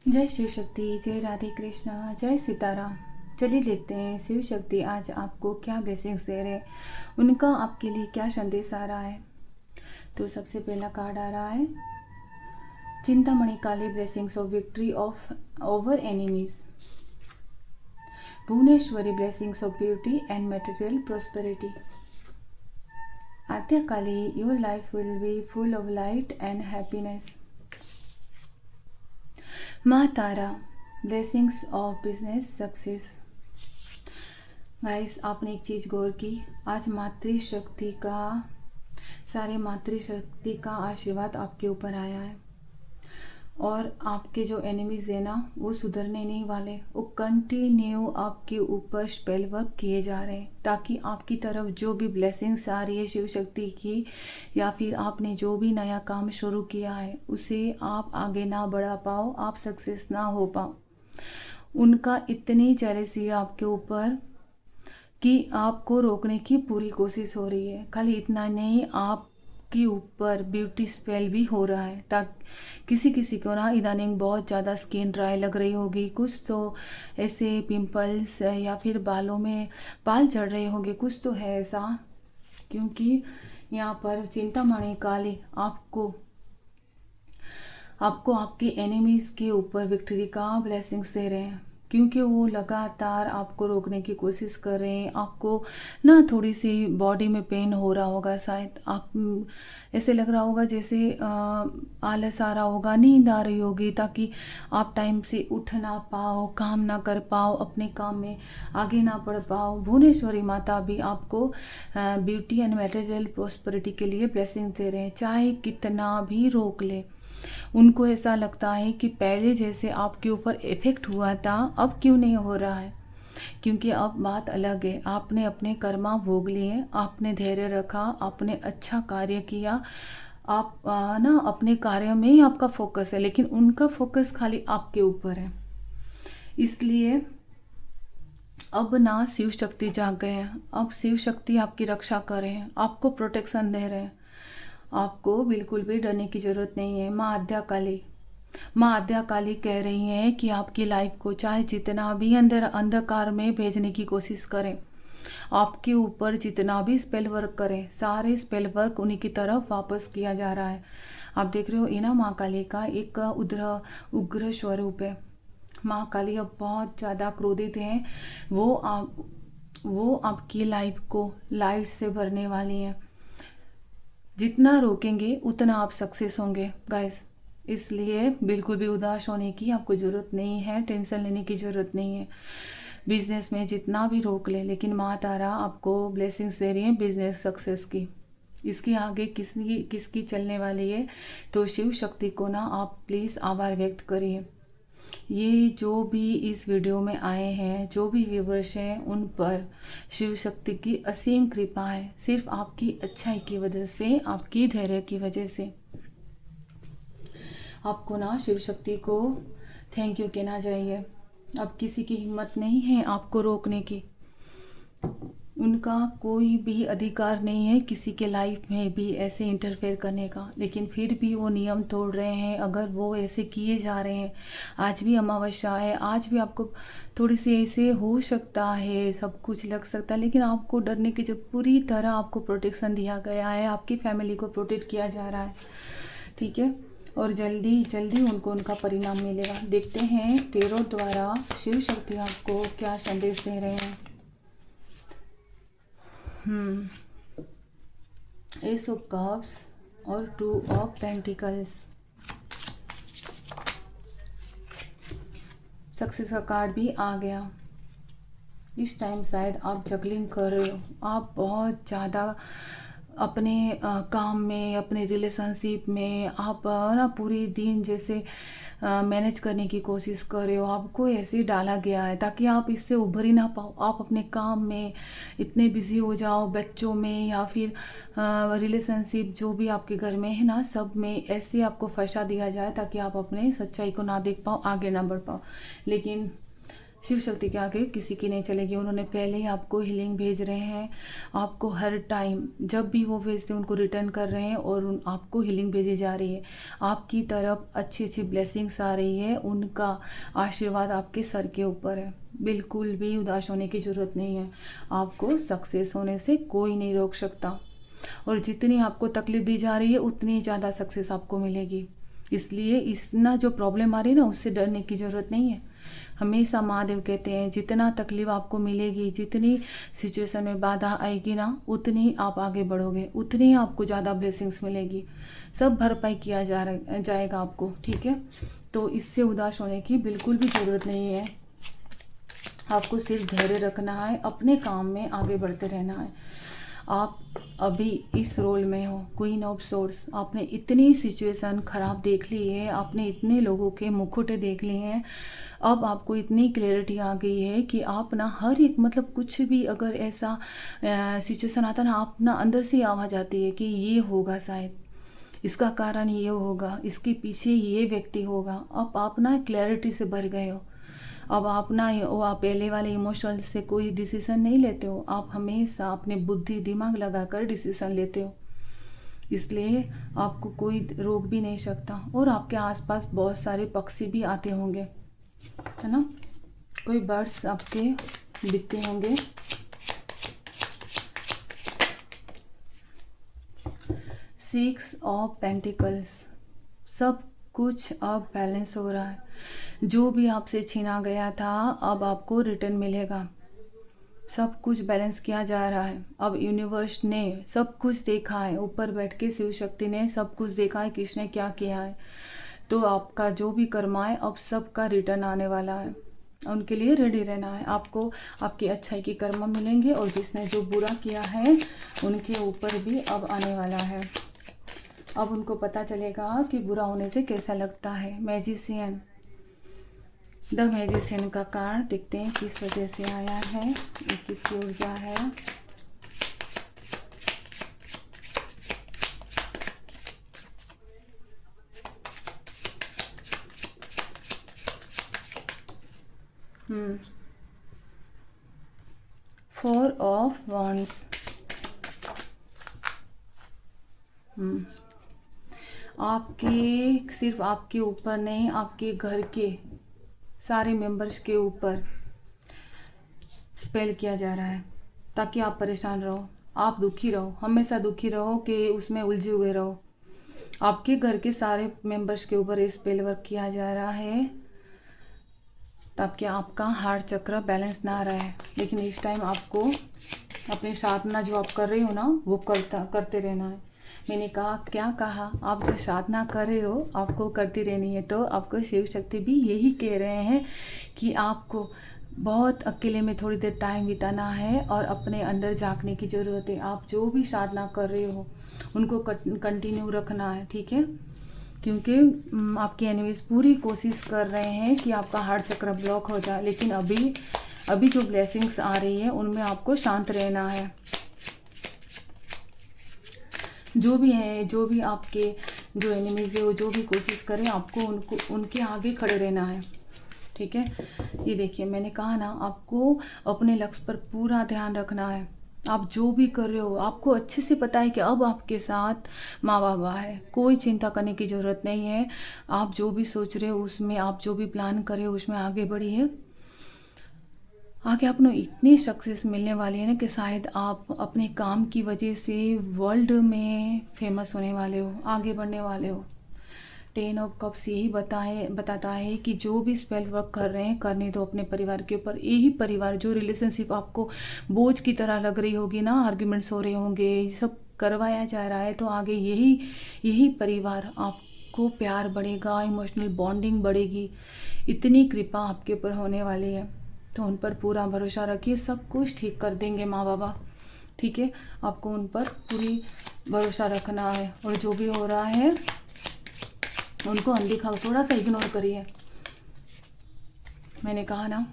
जय शिव शक्ति, जय राधे कृष्णा, जय सीताराम। चलिए देखते हैं शिव शक्ति आज आपको क्या ब्लेसिंग्स दे रहे हैं, उनका आपके लिए क्या संदेश आ रहा है। तो सबसे पहला कार्ड आ रहा है Chintamani Kali, blessings of victory of over enemies. Bhuvaneshwari, blessings of beauty and material prosperity. Adya Kali, your life will be full of light and happiness. माँ Tara, blessings of business success. Guys, आपने एक चीज़ गौर की, आज मातृशक्ति का आशीर्वाद आपके ऊपर आया है और आपके जो एनिमीज है ना, वो सुधरने नहीं वाले, वो कंटिन्यू आपके ऊपर स्पेल वर्क किए जा रहे हैं ताकि आपकी तरफ जो भी ब्लेसिंग्स आ रही है शिव शक्ति की, या फिर आपने जो भी नया काम शुरू किया है उसे आप आगे ना बढ़ा पाओ, आप सक्सेस ना हो पाओ। उनका इतनी जेलसी है आपके ऊपर कि आपको रोकने की पूरी कोशिश हो रही है। खाली इतना नहीं, आप के ऊपर ब्यूटी स्पेल भी हो रहा है ताकि किसी को ना इदानिंग बहुत ज़्यादा स्किन ड्राई लग रही होगी, कुछ तो ऐसे पिंपल्स या फिर बालों में बाल झड़ रहे होंगे, कुछ तो है ऐसा। क्योंकि यहाँ पर चिंतामणि काली आपको आपके एनिमीज़ के ऊपर विक्ट्री का ब्लेसिंग्स दे रहे हैं, क्योंकि वो लगातार आपको रोकने की कोशिश कर रहे हैं। आपको ना थोड़ी सी बॉडी में पेन हो रहा होगा, शायद आप ऐसे लग रहा होगा जैसे आलस आ रहा होगा, नींद आ रही होगी, ताकि आप टाइम से उठ ना पाओ, काम ना कर पाओ, अपने काम में आगे ना बढ़ पाओ। भुवनेश्वरी माता भी आपको ब्यूटी एंड मटेरियल प्रॉस्पेरिटी के लिए ब्लेसिंग दे रहे हैं, चाहे कितना भी रोक ले। उनको ऐसा लगता है कि पहले जैसे आपके ऊपर इफ़ेक्ट हुआ था अब क्यों नहीं हो रहा है, क्योंकि अब बात अलग है। आपने अपने कर्मा भोग लिए, आपने धैर्य रखा, आपने अच्छा कार्य किया, आप ना अपने कार्य में ही आपका फोकस है, लेकिन उनका फोकस खाली आपके ऊपर है। इसलिए अब ना शिव शक्ति जाग गए हैं, अब शिव शक्ति आपकी रक्षा कर रहे हैं, आपको प्रोटेक्शन दे रहे हैं। आपको बिल्कुल भी डरने की ज़रूरत नहीं है। माँ आद्या काली कह रही हैं कि आपकी लाइफ को चाहे जितना भी अंधकार में भेजने की कोशिश करें, आपके ऊपर जितना भी स्पेल वर्क करें, सारे स्पेल वर्क उन्हीं की तरफ वापस किया जा रहा है। आप देख रहे हो, ये ना माँ काली का एक उग्र स्वरूप है। माँ काली अब बहुत ज़्यादा क्रोधित हैं। वो आपकी लाइफ को लाइट से भरने वाली हैं। जितना रोकेंगे उतना आप सक्सेस होंगे गाइस। इसलिए बिल्कुल भी उदास होने की आपको ज़रूरत नहीं है, टेंशन लेने की ज़रूरत नहीं है। बिजनेस में जितना भी रोक ले, लेकिन माँ तारा आपको ब्लेसिंग्स दे रही है बिजनेस सक्सेस की। इसके आगे किसकी चलने वाली है, तो शिव शक्ति को ना आप प्लीज़ आभार व्यक्त करिए। ये जो भी इस वीडियो में आए हैं, जो भी व्यूवर्स हैं, उन पर शिव शक्ति की असीम कृपा है, सिर्फ आपकी अच्छाई की वजह से, आपकी धैर्य की वजह से। आपको ना शिव शक्ति को थैंक यू कहना चाहिए। अब किसी की हिम्मत नहीं है आपको रोकने की, उनका कोई भी अधिकार नहीं है किसी के लाइफ में भी ऐसे इंटरफेयर करने का, लेकिन फिर भी वो नियम तोड़ रहे हैं। अगर वो ऐसे किए जा रहे हैं, आज भी अमावस्या है, आज भी आपको थोड़ी सी ऐसे हो सकता है, सब कुछ लग सकता है, लेकिन आपको डरने की जब पूरी तरह आपको प्रोटेक्शन दिया गया है, आपकी फैमिली को प्रोटेक्ट किया जा रहा है, ठीक है। और जल्दी जल्दी उनको उनका परिणाम मिलेगा। देखते हैं टेरो द्वारा शिव शक्ति आपको क्या संदेश दे रहे हैं। एस ऑफ कप्स और 2 ऑफ पेंटिकल्स। सक्सेस का कार्ड भी आ गया। इस टाइम शायद आप जगलिंग कर रहे हो, आप बहुत ज़्यादा अपने काम में, अपने रिलेशनशिप में आप ना पूरी दिन जैसे मैनेज करने की कोशिश कर रहे हो। आपको ऐसे डाला गया है ताकि आप इससे उभर ही ना पाओ। आप अपने काम में इतने बिजी हो जाओ, बच्चों में या फिर रिलेशनशिप जो भी आपके घर में है ना, सब में ऐसे आपको फंसा दिया जाए ताकि आप अपने सच्चाई को ना देख पाओ, आगे ना बढ़ पाओ। लेकिन शिव शक्ति के आगे किसी की नहीं चलेगी। उन्होंने पहले ही आपको हीलिंग भेज रहे हैं, आपको हर टाइम जब भी वो भेजते हैं उनको रिटर्न कर रहे हैं और आपको हीलिंग भेजी जा रही है। आपकी तरफ अच्छी अच्छी ब्लेसिंग्स आ रही है, उनका आशीर्वाद आपके सर के ऊपर है। बिल्कुल भी उदास होने की ज़रूरत नहीं है। आपको सक्सेस होने से कोई नहीं रोक सकता, और जितनी आपको तकलीफ दी जा रही है उतनी ज़्यादा सक्सेस आपको मिलेगी। इसलिए इतना जो प्रॉब्लम आ रही है ना, उससे डरने की ज़रूरत नहीं है। हमेशा महादेव कहते हैं जितना तकलीफ आपको मिलेगी, जितनी सिचुएशन में बाधा आएगी ना, उतनी आप आगे बढ़ोगे, उतनी आपको ज़्यादा ब्लेसिंग्स मिलेगी। सब भरपाई किया जाएगा आपको, ठीक है। तो इससे उदास होने की बिल्कुल भी ज़रूरत नहीं है। आपको सिर्फ धैर्य रखना है, अपने काम में आगे बढ़ते रहना है। आप अभी इस रोल में हो, क्वीन ऑफ सोर्स। आपने इतनी सिचुएशन खराब देख ली है, आपने इतने लोगों के मुखौटे देख लिए हैं। अब आपको इतनी क्लैरिटी आ गई है कि आप ना हर एक मतलब कुछ भी अगर ऐसा सिचुएशन आता ना, आप ना अंदर से आवाज़ आती है कि ये होगा, शायद इसका कारण ये होगा, इसके पीछे ये व्यक्ति होगा। अब आप ना क्लैरिटी से भर गए हो। अब आप ना आप पहले वाले इमोशनल से कोई डिसीज़न नहीं लेते हो, आप हमेशा अपने बुद्धि दिमाग लगाकर डिसीज़न लेते हो। इसलिए आपको कोई रोक भी नहीं सकता। और आपके आसपास बहुत सारे पक्षी भी आते होंगे, है ना, कोई बर्ड्स आपके दिखते होंगे। सिक्स ऑफ पेंटिकल्स, सब कुछ अब बैलेंस हो रहा है। जो भी आपसे छीना गया था अब आपको रिटर्न मिलेगा। सब कुछ बैलेंस किया जा रहा है। अब यूनिवर्स ने सब कुछ देखा है, ऊपर बैठ के शिव शक्ति ने सब कुछ देखा है किसने क्या किया है। तो आपका जो भी कर्मा है अब सबका रिटर्न आने वाला है, उनके लिए रेडी रहना है। आपको आपकी अच्छाई की कर्म मिलेंगे, और जिसने जो बुरा किया है उनके ऊपर भी अब आने वाला है। अब उनको पता चलेगा कि बुरा होने से कैसा लगता है। मैजिशियन, द मैजिशियन का कार्ड देखते हैं किस वजह से आया है, किसकी ऊर्जा है। Four of wands. आपके सिर्फ आपके ऊपर नहीं, आपके घर के सारे मेंबर्स के ऊपर स्पेल किया जा रहा है ताकि आप परेशान रहो, आप दुखी रहो, हमेशा दुखी रहो, कि उसमें उलझे हुए रहो। आपके घर के सारे मेंबर्स के ऊपर ये स्पेल वर्क किया जा रहा है ताकि आपका हार्ट चक्र बैलेंस ना रहे। लेकिन इस टाइम आपको अपनी साधना जो आप कर रहे हो ना, वो करते रहना है। मैंने कहा क्या कहा, आप जो साधना कर रहे हो आपको करती रहनी है। तो आपको शिव शक्ति भी यही कह रहे हैं कि आपको बहुत अकेले में थोड़ी देर टाइम बिताना है और अपने अंदर झांकने की ज़रूरत है। आप जो भी साधना कर रहे हो उनको कंटिन्यू रखना है, ठीक है, क्योंकि आपके एनिमीज पूरी कोशिश कर रहे हैं कि आपका हार्ट चक्र ब्लॉक हो जाए। लेकिन अभी जो ब्लेसिंग्स आ रही है उनमें आपको शांत रहना है। जो भी है, जो भी आपके जो एनिमीज है वो जो भी कोशिश करें, आपको उनके आगे खड़े रहना है, ठीक है। ये देखिए मैंने कहा ना, आपको अपने लक्ष्य पर पूरा ध्यान रखना है। आप जो भी कर रहे हो आपको अच्छे से पता है कि अब आपके साथ माँ बाबा है, कोई चिंता करने की ज़रूरत नहीं है। आप जो भी सोच रहे हो उसमें, आप जो भी प्लान कर रहे हो उसमें आगे बढ़िए। आगे आपको इतनी सक्सेस मिलने वाली है ना कि शायद आप अपने काम की वजह से वर्ल्ड में फेमस होने वाले हो, आगे बढ़ने वाले हो। 10 ऑफ कप्स यही बताता है कि जो भी स्पेल वर्क कर रहे हैं करने दो अपने परिवार के ऊपर। यही परिवार, जो रिलेशनशिप आपको बोझ की तरह लग रही होगी ना, आर्ग्यूमेंट्स हो रहे होंगे, ये सब करवाया जा रहा है, तो आगे यही परिवार आपको प्यार बढ़ेगा, इमोशनल बॉन्डिंग बढ़ेगी। इतनी कृपा आपके ऊपर होने वाली है, तो उन पर पूरा भरोसा रखिए, सब कुछ ठीक कर देंगे माँ बाबा, ठीक है। आपको उन पर पूरी भरोसा रखना है, और जो भी हो रहा है उनको अनदेखा, थोड़ा सा इग्नोर करिए। मैंने कहा ना,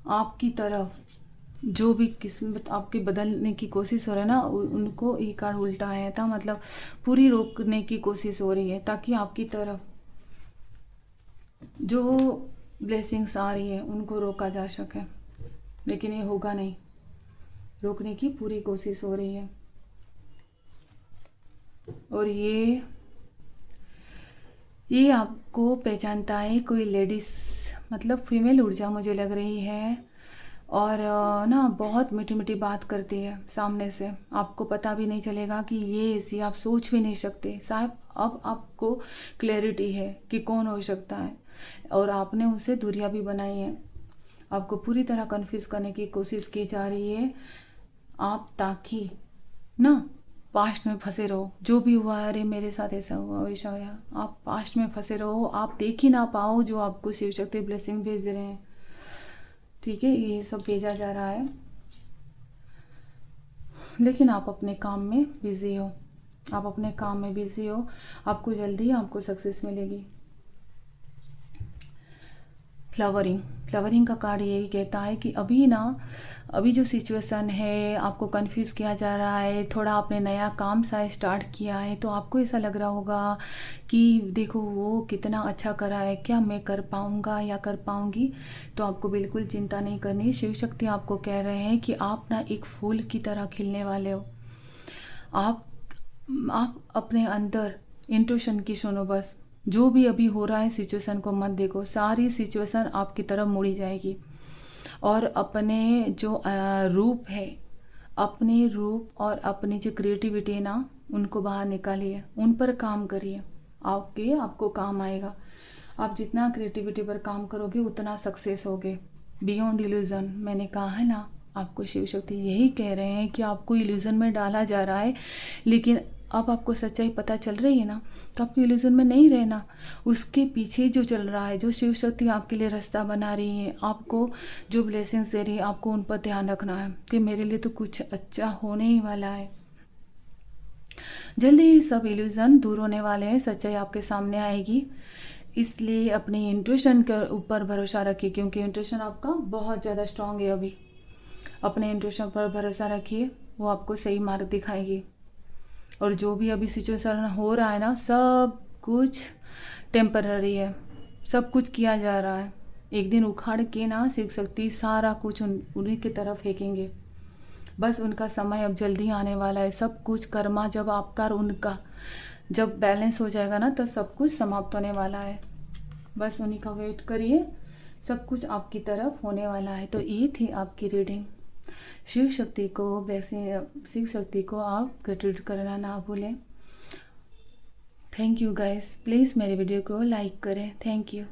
आपकी तरफ जो भी किस्मत आपकी बदलने की कोशिश हो रहा है ना, उनको ये कार्ड उल्टा आया था, मतलब पूरी रोकने की कोशिश हो रही है, ताकि आपकी तरफ जो ब्लेसिंग्स आ रही है उनको रोका जा सके, लेकिन ये होगा नहीं। रोकने की पूरी कोशिश हो रही है। और ये आपको पहचानता है कोई लेडीज़, मतलब फीमेल ऊर्जा मुझे लग रही है। और ना बहुत मीठी मीठी बात करती है सामने से, आपको पता भी नहीं चलेगा कि ये ऐसी, आप सोच भी नहीं सकते। शायद अब आपको क्लैरिटी है कि कौन हो सकता है, और आपने उससे दूरियां भी बनाई है। आपको पूरी तरह कन्फ्यूज़ करने की कोशिश की जा रही है आप, ताकि ना पास्ट में फंसे रहो। जो भी हुआ है, अरे मेरे साथ ऐसा हुआ वैसा हुआ, आप पास्ट में फंसे रहो, आप देख ही ना पाओ जो आपको शिव शक्ति ब्लेसिंग भेज रहे हैं। ठीक है, ये सब भेजा जा रहा है, लेकिन आप अपने काम में बिजी हो। आप अपने काम में बिजी हो, आपको जल्दी आपको सक्सेस मिलेगी। फ्लावरिंग का कार्ड यही कहता है कि अभी जो सिचुएशन है, आपको कंफ्यूज किया जा रहा है, थोड़ा आपने नया काम सा स्टार्ट किया है, तो आपको ऐसा लग रहा होगा कि देखो वो कितना अच्छा करा है, क्या मैं कर पाऊँगा या कर पाऊँगी। तो आपको बिल्कुल चिंता नहीं करनी। शिव शक्ति आपको कह रहे हैं कि आप ना एक फूल की तरह खिलने वाले हो। आप अपने अंदर इंट्यूशन की सुनो बस। जो भी अभी हो रहा है सिचुएशन को मत देखो, सारी सिचुएशन आपकी तरफ मुड़ी जाएगी। और अपने जो रूप है, अपने रूप और अपनी जो क्रिएटिविटी है ना, उनको बाहर निकालिए, उन पर काम करिए, आपको काम आएगा। आप जितना क्रिएटिविटी पर काम करोगे उतना सक्सेस होगे। बियॉन्ड इल्यूजन, मैंने कहा है ना, आपको शिव शक्ति यही कह रहे हैं कि आपको इल्यूजन में डाला जा रहा है, लेकिन अब आपको सच्चाई पता चल रही है ना, तो आपको इल्यूजन में नहीं रहना। उसके पीछे जो चल रहा है, जो शिव शक्ति आपके लिए रास्ता बना रही है, आपको जो ब्लेसिंग्स दे रही है, आपको उन पर ध्यान रखना है कि मेरे लिए तो कुछ अच्छा होने ही वाला है। जल्दी ही सब इल्यूजन दूर होने वाले हैं, सच्चाई आपके सामने आएगी। इसलिए अपनी इंट्यूशन के ऊपर भरोसा रखिए, क्योंकि इंट्यूशन आपका बहुत ज़्यादा स्ट्रांग है। अभी अपने इंट्यूशन पर भरोसा रखिए, वो आपको सही मार्ग दिखाएगी। और जो भी अभी सिचुएशन हो रहा है ना, सब कुछ टेम्पररी है, सब कुछ किया जा रहा है। एक दिन उखाड़ के ना शिव शक्ति सारा कुछ उन्हीं की तरफ फेंकेंगे। बस उनका समय अब जल्दी आने वाला है। सब कुछ कर्मा जब आपका और उनका जब बैलेंस हो जाएगा ना, तो सब कुछ समाप्त होने वाला है। बस उन्हीं का वेट करिए, सब कुछ आपकी तरफ होने वाला है। तो ये थी आपकी रीडिंग। शिव शक्ति को आप ग्रेटिट्यूड करना ना भूलें। थैंक यू गाइस, प्लीज़ मेरे वीडियो को लाइक करें। Thank you.